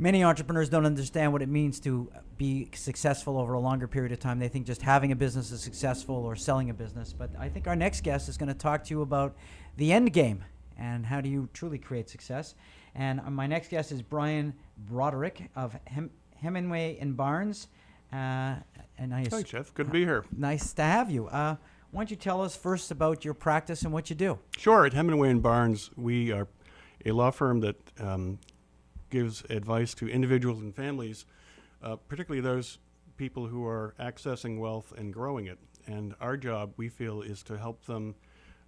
Many entrepreneurs don't understand what it means to be successful over a longer period of time. They think just having a business is successful or selling a business. But I think our next guest is going to talk to you about the end game and how do you truly create success. And my next guest is Broderick of Hemenway Barnes. Hi, Jeff. Good to be here. Nice to have you. Why don't you tell us first about your practice and what you do? Sure. At Hemingway Barnes, we are a law firm that gives advice to individuals and families, particularly those people who are accessing wealth and growing it. And our job, we feel, is to help them,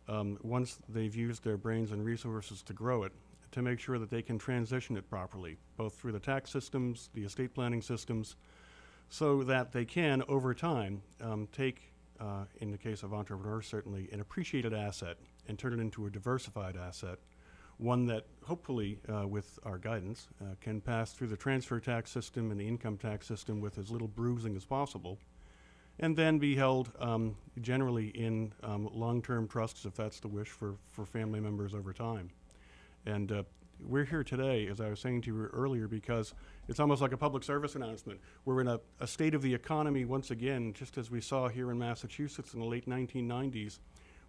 once they've used their brains and resources to grow it, to make sure that they can transition it properly, both through the tax systems, the estate planning systems, so that they can, over time, take, in the case of entrepreneurs certainly, an appreciated asset and turn it into a diversified asset, one that hopefully, with our guidance, can pass through the transfer tax system and the income tax system with as little bruising as possible, and then be held generally in long-term trusts, if that's the wish, for family members over time. And we're here today, as I was saying to you earlier, because it's almost like a public service announcement. We're in a state of the economy once again, just as we saw here in Massachusetts in the late 1990s,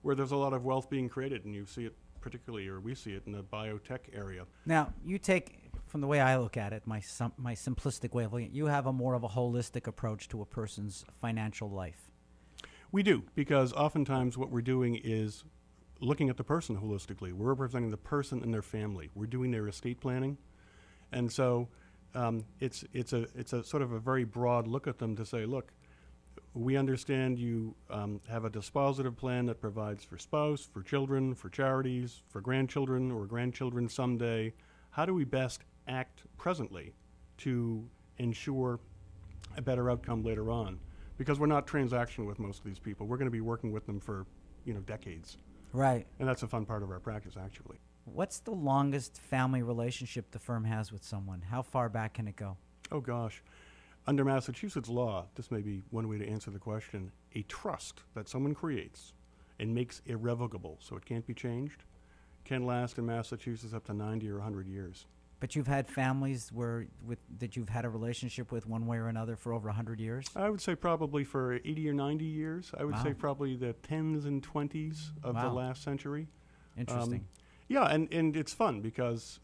where there's a lot of wealth being created, and you see it particularly, or we see it in the biotech area. Now, you take, from the way I look at it, my simplistic way of looking at it, you have more of a holistic approach to a person's financial life. We do, because oftentimes what we're doing is looking at the person holistically. We're representing the person and their family. We're doing their estate planning. And so it's a sort of a very broad look at them to say, look, we understand you have a dispositive plan that provides for spouse, for children, for charities, for grandchildren or grandchildren someday. How do we best act presently to ensure a better outcome later on? Because we're not transactional with most of these people. We're going to be working with them for, decades. Right. And that's a fun part of our practice, actually. What's the longest family relationship the firm has with someone? How far back can it go? Oh, gosh. Under Massachusetts law, this may be one way to answer the question, a trust that someone creates and makes irrevocable, so it can't be changed, can last in Massachusetts up to 90 or 100 years. But you've had families that you've had a relationship with one way or another for over 100 years? I would say probably for 80 or 90 years. I would say probably the 10s and 20s of the last century. Interesting. Yeah, and it's fun because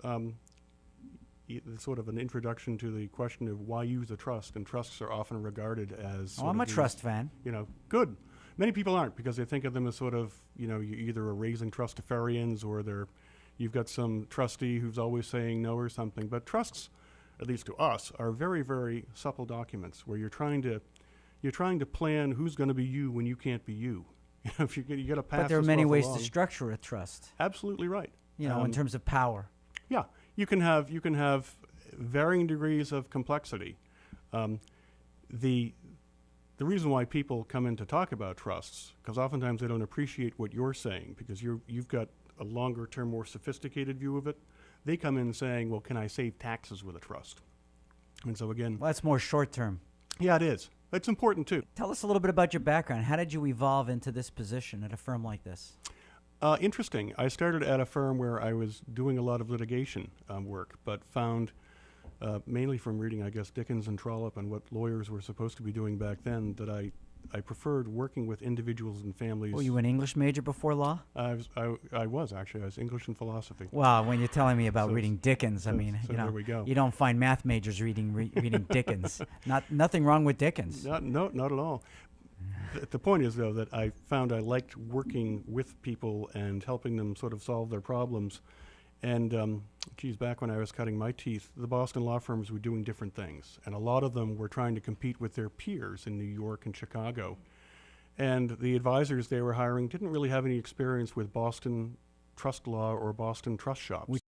it's sort of an introduction to the question of why use a trust, and trusts are often regarded as I'm a trust fan. Good. Many people aren't, because they think of them as sort of, you either are raising trustafarians or you've got some trustee who's always saying no or something. But trusts, at least to us, are very, very supple documents where you're trying to plan who's going to be you when you can't be you. If you got to pass. But there are many ways to structure a trust. Absolutely right. In terms of power. Yeah, you can have varying degrees of complexity. The reason why people come in to talk about trusts, because oftentimes they don't appreciate what you're saying, because you've got a longer term, more sophisticated view of it. They come in saying, well, can I save taxes with a trust? And so again, well, that's more short term. Yeah, it is. It's important too. Tell us a little bit about your background. How did you evolve into this position at a firm like this? Interesting. I started at a firm where I was doing a lot of litigation work, but found, mainly from reading, I guess, Dickens and Trollope and what lawyers were supposed to be doing back then, that I preferred working with individuals and families. Were you an English major before law? I was actually. I was English and philosophy. Well, when you're telling me about reading Dickens, there we go. You don't find math majors reading Dickens. Nothing wrong with Dickens. Not at all. The point is, though, that I found I liked working with people and helping them sort of solve their problems. And, back when I was cutting my teeth, the Boston law firms were doing different things. And a lot of them were trying to compete with their peers in New York and Chicago. And the advisors they were hiring didn't really have any experience with Boston trust law or Boston trust shops.